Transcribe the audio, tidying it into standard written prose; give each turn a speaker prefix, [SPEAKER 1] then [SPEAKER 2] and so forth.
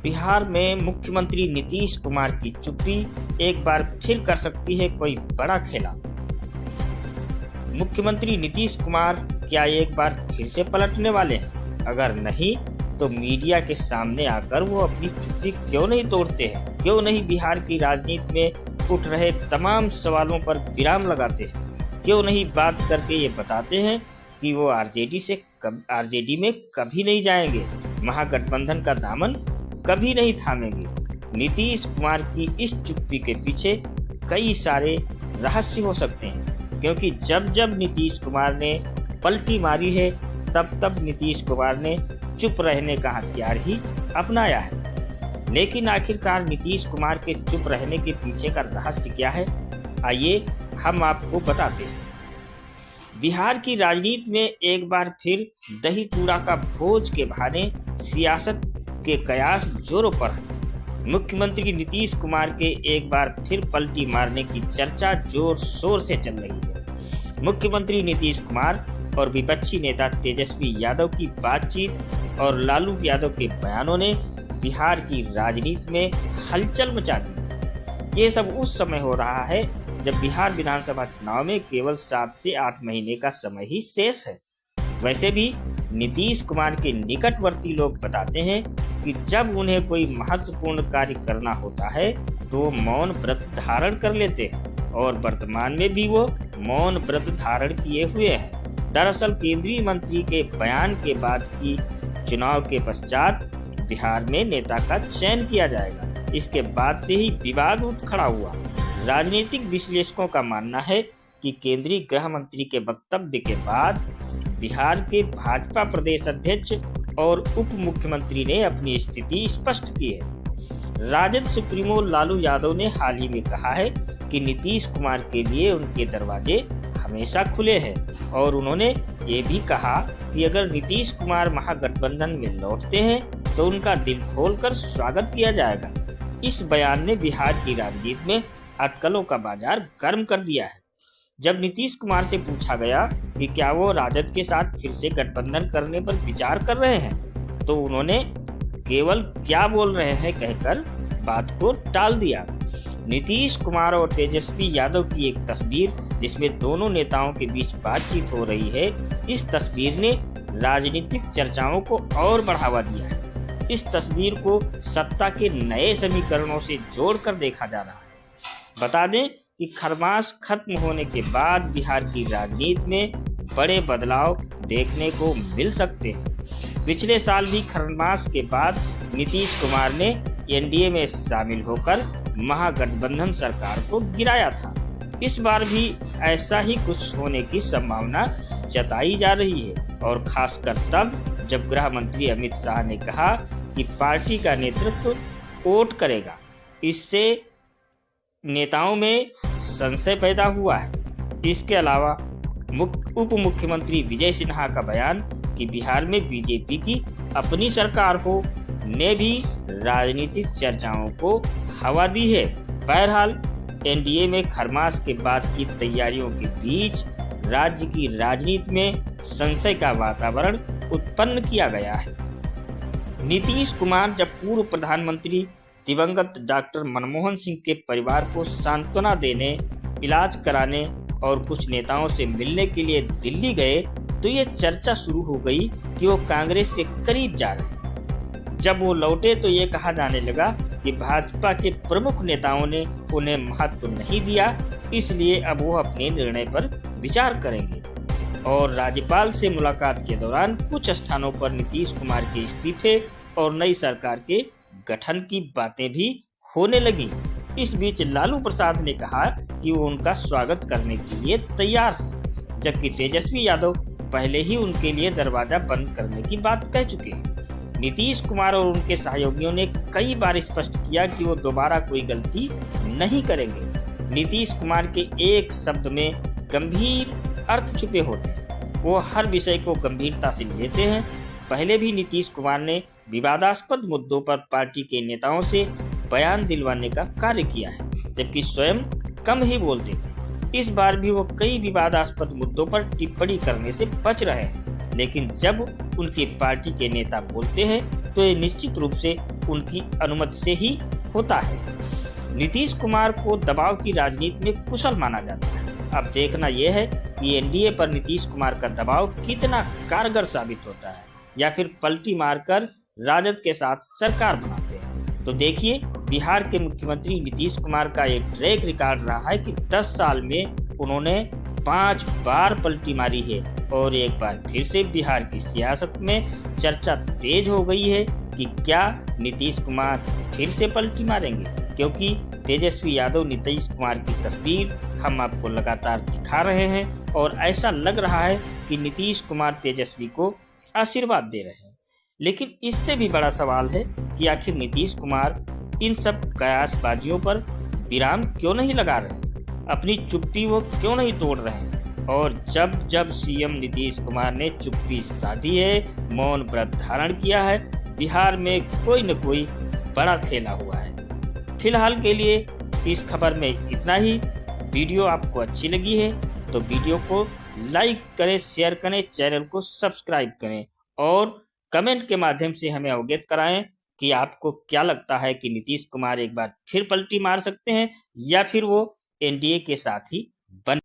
[SPEAKER 1] बिहार में मुख्यमंत्री नीतीश कुमार की चुप्पी एक बार फिर कर सकती है कोई बड़ा खेला। मुख्यमंत्री नीतीश कुमार क्या एक बार फिर से पलटने वाले हैं? अगर नहीं तो मीडिया के सामने आकर वो अपनी चुप्पी क्यों नहीं तोड़ते हैं? क्यों नहीं बिहार की राजनीति में उठ रहे तमाम सवालों पर विराम लगाते हैं? क्यों नहीं बात करके ये बताते हैं कि वो आरजेडी में कभी नहीं जाएंगे, महागठबंधन का दामन कभी नहीं थामेंगे? नीतीश कुमार की इस चुप्पी के पीछे कई सारे रहस्य हो सकते हैं, क्योंकि जब जब नीतीश कुमार ने पलटी मारी है तब नीतीश कुमार ने चुप रहने का हथियार ही अपनाया है। लेकिन आखिरकार नीतीश कुमार के चुप रहने के पीछे का रहस्य क्या है, आइए हम आपको बताते हैं। बिहार की राजनीति में एक बार फिर दही चूड़ा का भोज के बहाने सियासत के कयास जोरों पर है। मुख्यमंत्री नीतीश कुमार के एक बार फिर पलटी मारने की चर्चा जोर शोर से चल रही है। मुख्यमंत्री नीतीश कुमार और विपक्षी नेता तेजस्वी यादव की बातचीत और लालू यादव के बयानों ने बिहार की राजनीति में हलचल मचा दी। ये सब उस समय हो रहा है जब बिहार विधानसभा चुनाव में केवल 7 से 8 महीने का समय ही शेष है। वैसे भी नीतीश कुमार के निकटवर्ती लोग बताते हैं कि जब उन्हें कोई महत्वपूर्ण कार्य करना होता है तो वो मौन व्रत धारण कर लेते हैं, और वर्तमान में भी वो मौन व्रत धारण किए हुए हैं। दरअसल केंद्रीय मंत्री के बयान के बाद की चुनाव के पश्चात बिहार में नेता का चयन किया जाएगा। इसके बाद से ही विवाद उठ खड़ा हुआ। राजनीतिक विश्लेषकों का मानना है कि केंद्रीय गृह मंत्री के वक्तव्य के बाद बिहार के भाजपा प्रदेश अध्यक्ष और उप मुख्यमंत्री ने अपनी स्थिति स्पष्ट की है। राजद सुप्रीमो लालू यादव ने हाल ही में कहा है कि नीतीश कुमार के लिए उनके दरवाजे हमेशा खुले हैं, और उन्होंने ये भी कहा कि अगर नीतीश कुमार महागठबंधन में लौटते हैं तो उनका दिल खोलकर स्वागत किया जाएगा। इस बयान ने बिहार की राजनीति में अटकलों का बाजार गर्म कर दिया है। जब नीतीश कुमार से पूछा गया कि क्या वो राजद के साथ फिर से गठबंधन करने पर विचार कर रहे हैं, तो उन्होंने केवल क्या बोल रहे हैं कहकर बात को टाल दिया। नीतीश कुमार और तेजस्वी यादव की एक तस्वीर जिसमें दोनों नेताओं के बीच बातचीत हो रही है, इस तस्वीर ने राजनीतिक चर्चाओं को और बढ़ावा दिया है। इस तस्वीर को सत्ता के नए समीकरणों से जोड़कर देखा जा रहा है। बता दें कि खरमास खत्म होने के बाद बिहार की राजनीति में बड़े बदलाव देखने को मिल सकते हैं। पिछले साल भी खरमास के बाद नीतीश कुमार ने एनडीए में शामिल होकर महागठबंधन सरकार को गिराया था। इस बार भी ऐसा ही कुछ होने की संभावना जताई जा रही है, और खासकर तब जब गृह मंत्री अमित शाह ने कहा कि पार्टी का नेतृत्व वोट करेगा। इससे नेताओं में संशय पैदा हुआ है। इसके अलावा उप मुख्यमंत्री विजय सिन्हा का बयान कि बिहार में बीजेपी की अपनी सरकार हो ने भी राजनीतिक चर्चाओं को हवा दी है। बहरहाल एनडीए में खरमास के बाद की तैयारियों के बीच राज्य की राजनीति में संशय का वातावरण उत्पन्न किया गया है। नीतीश कुमार जब पूर्व प्रधानमंत्री दिवंगत डॉक्टर मनमोहन सिंह के परिवार को सांत्वना देने, इलाज कराने और कुछ नेताओं से मिलने के लिए दिल्ली गए तो ये चर्चा शुरू हो गई कि वो कांग्रेस के करीब जा रहे हैं। जब वो लौटे तो ये कहा जाने लगा कि भाजपा के प्रमुख नेताओं ने उन्हें महत्व नहीं दिया, इसलिए अब वो अपने निर्णय पर विचार करेंगे। और राज्यपाल से मुलाकात के दौरान कुछ स्थानों पर नीतीश कुमार के इस्तीफे और नई सरकार के गठन की बातें भी होने लगी। इस बीच लालू प्रसाद ने कहा कि वो उनका स्वागत करने के लिए तैयार है, जबकि तेजस्वी यादव पहले ही उनके लिए दरवाजा बंद करने की बात कह चुके हैं। नीतीश कुमार और उनके सहयोगियों ने कई बार स्पष्ट किया कि वो दोबारा कोई गलती नहीं करेंगे। नीतीश कुमार के एक शब्द में गंभीर अर्थ छुपे होते हैं। वो हर विषय को गंभीरता से लेते हैं। पहले भी नीतीश कुमार ने विवादास्पद मुद्दों पर पार्टी के नेताओं से बयान दिलवाने का कार्य किया है, जबकि स्वयं कम ही बोलते थे। इस बार भी वो कई विवादास्पद मुद्दों पर टिप्पणी करने से बच रहे हैं, लेकिन जब उनकी पार्टी के नेता बोलते हैं तो ये निश्चित रूप से उनकी अनुमति से ही होता है। नीतीश कुमार को दबाव की राजनीति में कुशल माना जाता है। अब देखना यह है कि एनडीए पर नीतीश कुमार का दबाव कितना कारगर साबित होता है, या फिर पलटी मारकर राजद के साथ सरकार बनाते हैं। तो देखिए, बिहार के मुख्यमंत्री नीतीश कुमार का एक ट्रैक रिकॉर्ड रहा है कि 10 साल में उन्होंने 5 बार पलटी मारी है, और एक बार फिर से बिहार की सियासत में चर्चा तेज हो गई है कि क्या नीतीश कुमार फिर से पलटी मारेंगे, क्योंकि तेजस्वी यादव नीतीश कुमार की तस्वीर हम आपको लगातार दिखा रहे हैं, और ऐसा लग रहा है कि नीतीश कुमार तेजस्वी को आशीर्वाद दे रहे हैं। लेकिन इससे भी बड़ा सवाल है कि आखिर नीतीश कुमार इन सब कयासबाजियों पर विराम क्यों नहीं लगा रहे, अपनी चुप्पी वो क्यों नहीं तोड़ रहे हैं। और जब जब सीएम नीतीश कुमार ने चुप्पी साधी है, मौन व्रत धारण किया है, बिहार में कोई न कोई बड़ा खेला हुआ है। फिलहाल के लिए इस खबर में इतना ही। वीडियो आपको अच्छी लगी है तो वीडियो को लाइक करें, शेयर करें, चैनल को सब्सक्राइब करें, और कमेंट के माध्यम से हमें अवगत कराएं कि आपको क्या लगता है कि नीतीश कुमार एक बार फिर पलटी मार सकते हैं, या फिर वो एनडीए के साथ ही बन